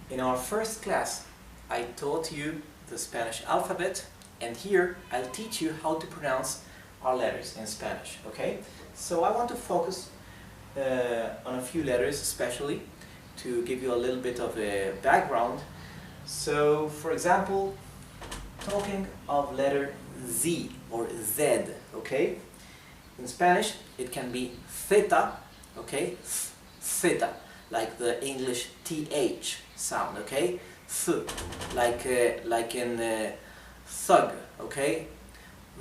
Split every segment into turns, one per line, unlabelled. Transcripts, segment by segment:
In our first class, I taught you the Spanish alphabet, and here I'll teach you how to pronounce our letters in Spanish, okay? So I want to focus on a few letters especially to give you a little bit of a background. So, for example, talking of letter Z or Z, okay? In Spanish, it can be theta, okay? Theta, like the English TH sound, okay? Th, like in thug, okay?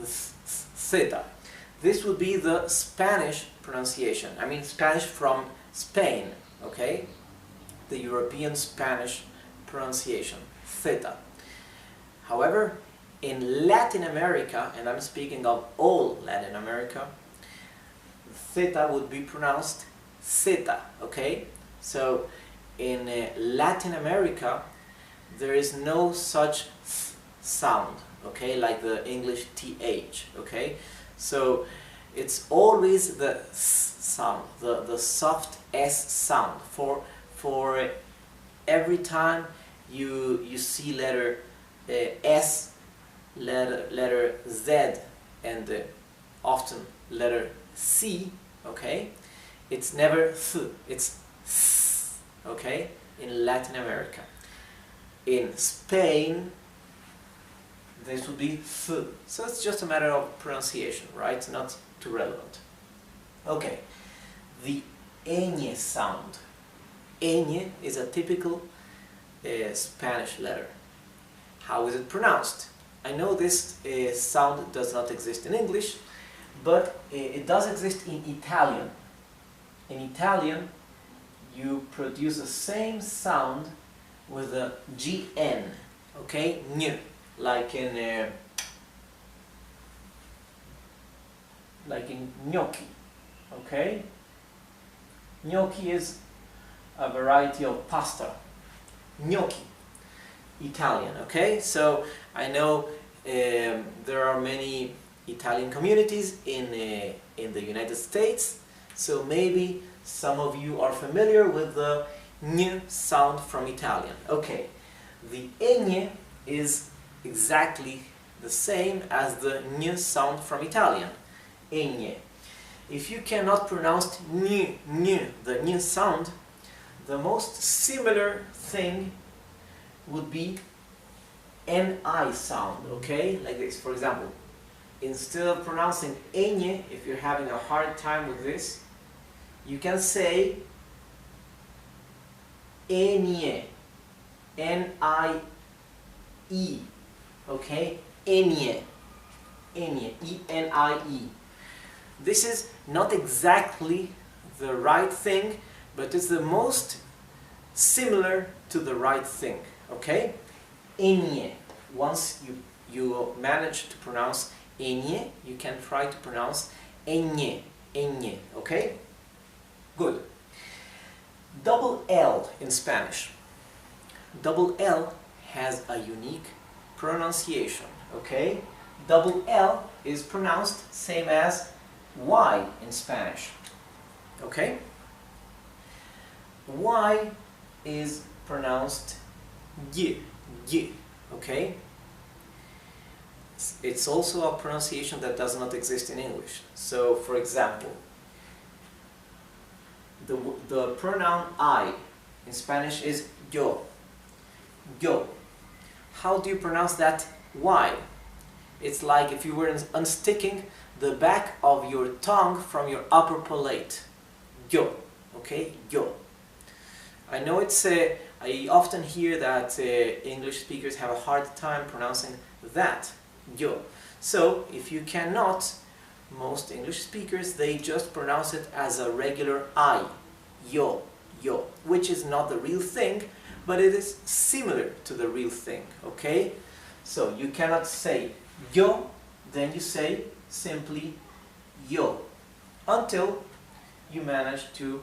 Theta. This would be the Spanish pronunciation. I mean Spanish from Spain, okay? The European Spanish pronunciation, theta. However, in Latin America, and I'm speaking of all Latin America, theta would be pronounced zeta, okay? So in Latin America, there is no such sound, okay, like the English TH, okay? So it's always the sound, the soft S sound. For every time you see letter S, letter Z, and often letter C, okay, it's never th, it's s, okay, in Latin America. In Spain, this would be th. So it's just a matter of pronunciation, right? Not too relevant. Okay, the ñ sound. Ñ is a typical Spanish letter. How is it pronounced? I know this sound does not exist in English, but it does exist in Italian. In Italian, you produce the same sound with a GN, okay? Ñ, like in gnocchi, okay? Gnocchi is a variety of pasta. Gnocchi, Italian, okay? So I know there are many Italian communities in the United States, so maybe some of you are familiar with the ñ sound from Italian. Okay, the ñ is exactly the same as the ñ sound from Italian. Ñ. If you cannot pronounce ñ, the ñ sound, the most similar thing would be NI sound, okay? Like this, for example. Instead of pronouncing ñ, if you're having a hard time with this, you can say ñ, N-I-E, okay? Ñ, E-N-I-E. This is not exactly the right thing, but it's the most similar to the right thing, okay? Ñ. Once you manage to pronounce ñ, you can try to pronounce ñ, okay? Good. Double L in Spanish. Double L has a unique pronunciation, okay? Double L is pronounced same as Y in Spanish, okay? Y is pronounced y, okay? It's also a pronunciation that does not exist in English. So, for example, the pronoun I in Spanish is yo. How do you pronounce that Y? It's like if you were unsticking the back of your tongue from your upper palate. Yo, okay? Yo. I know it's I often hear that English speakers have a hard time pronouncing that, yo. So if you cannot, most English speakers, they just pronounce it as a regular I, yo, which is not the real thing, but it is similar to the real thing, okay? So you cannot say yo, then you say simply yo, until you manage to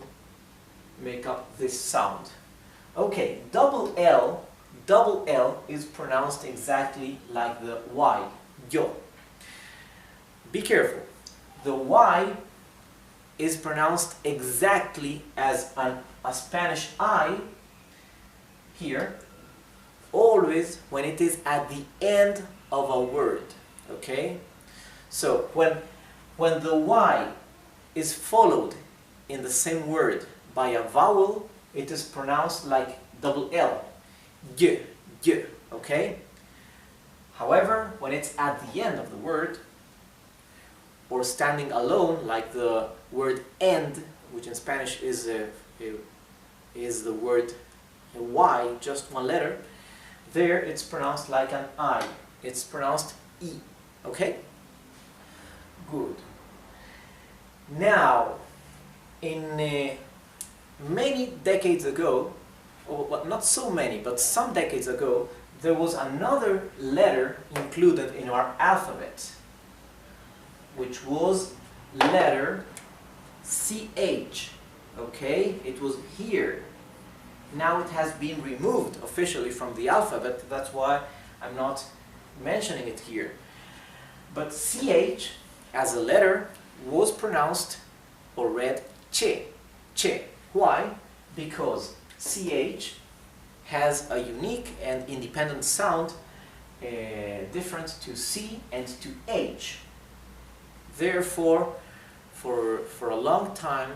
make up this sound. Okay, double L is pronounced exactly like the Y, yo. Be careful, the Y is pronounced exactly as a Spanish I, here always when it is at the end of a word, okay? So when the Y is followed in the same word by a vowel, it is pronounced like double L, y, okay? However, when it's at the end of the word, or standing alone, like the word end, which in Spanish is the word Y, just one letter, there it's pronounced like an I. It's pronounced E, okay? Good. Now, in many decades ago, or well, not so many, but some decades ago, there was another letter included in our alphabet, which was letter CH, okay? It was here. Now it has been removed officially from the alphabet, that's why I'm not mentioning it here. But CH as a letter was pronounced or read che. Why? Because CH has a unique and independent sound different to C and to H. Therefore, for a long time,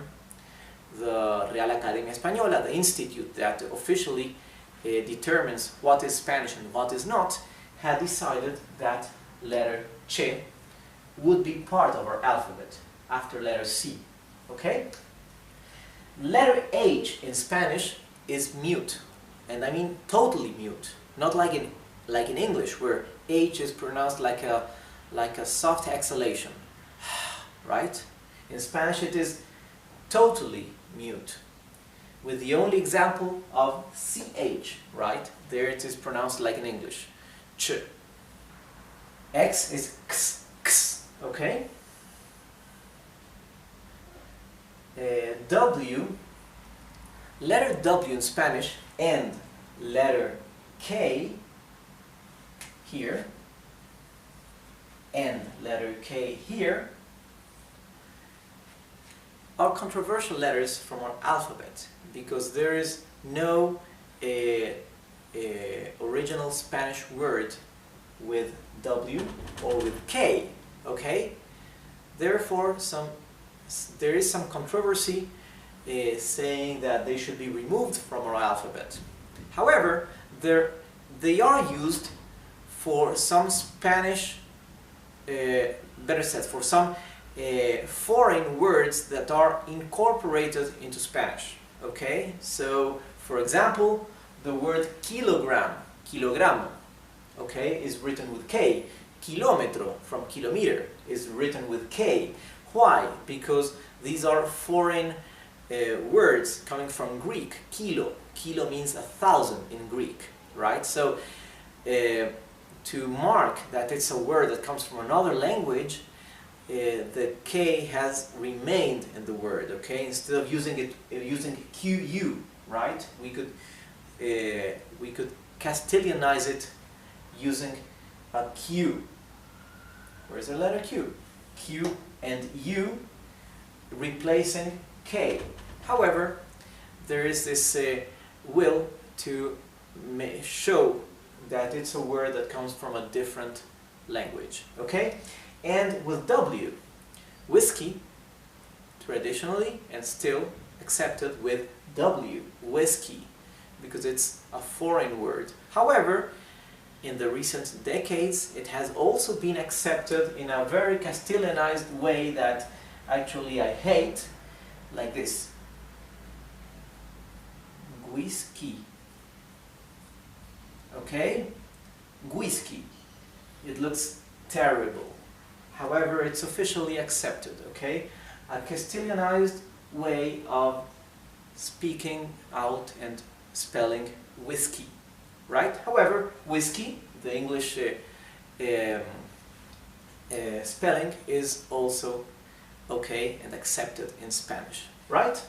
the Real Academia Española, the institute that officially determines what is Spanish and what is not, had decided that letter che would be part of our alphabet after letter C. Okay? Letter H in Spanish is mute, and I mean totally mute, not like in English where H is pronounced like a soft exhalation, right? In Spanish it is totally mute, with the only example of CH, right? There it is pronounced like in English, ch. X is x, okay? W, letter W in Spanish and letter K here and letter K here are controversial letters from our alphabet because there is no original Spanish word with W or with K, okay? Therefore, there is some controversy saying that they should be removed from our alphabet. However, they are used for some Spanish, better said, for some foreign words that are incorporated into Spanish. Okay, so for example, the word kilogram, kilogramo, okay, is written with K. Kilómetro, from kilometer, is written with K. Why? Because these are foreign words coming from Greek. Kilo. Kilo means 1,000 in Greek, right? So to mark that it's a word that comes from another language, the K has remained in the word, okay? Instead of using QU, right? We could Castilianize it using a Q. Where's the letter Q? Q and U replacing K. However, there is this will to show that it's a word that comes from a different language, okay? And with W, whiskey, traditionally and still accepted with W, whiskey, because it's a foreign word. However, in the recent decades, it has also been accepted in a very Castilianized way that actually I hate, like this. Whiskey. Okay? Whiskey. It looks terrible. However, it's officially accepted, okay? A Castilianized way of speaking out and spelling whiskey, right? However, whiskey, the English spelling, is also okay and accepted in Spanish, right?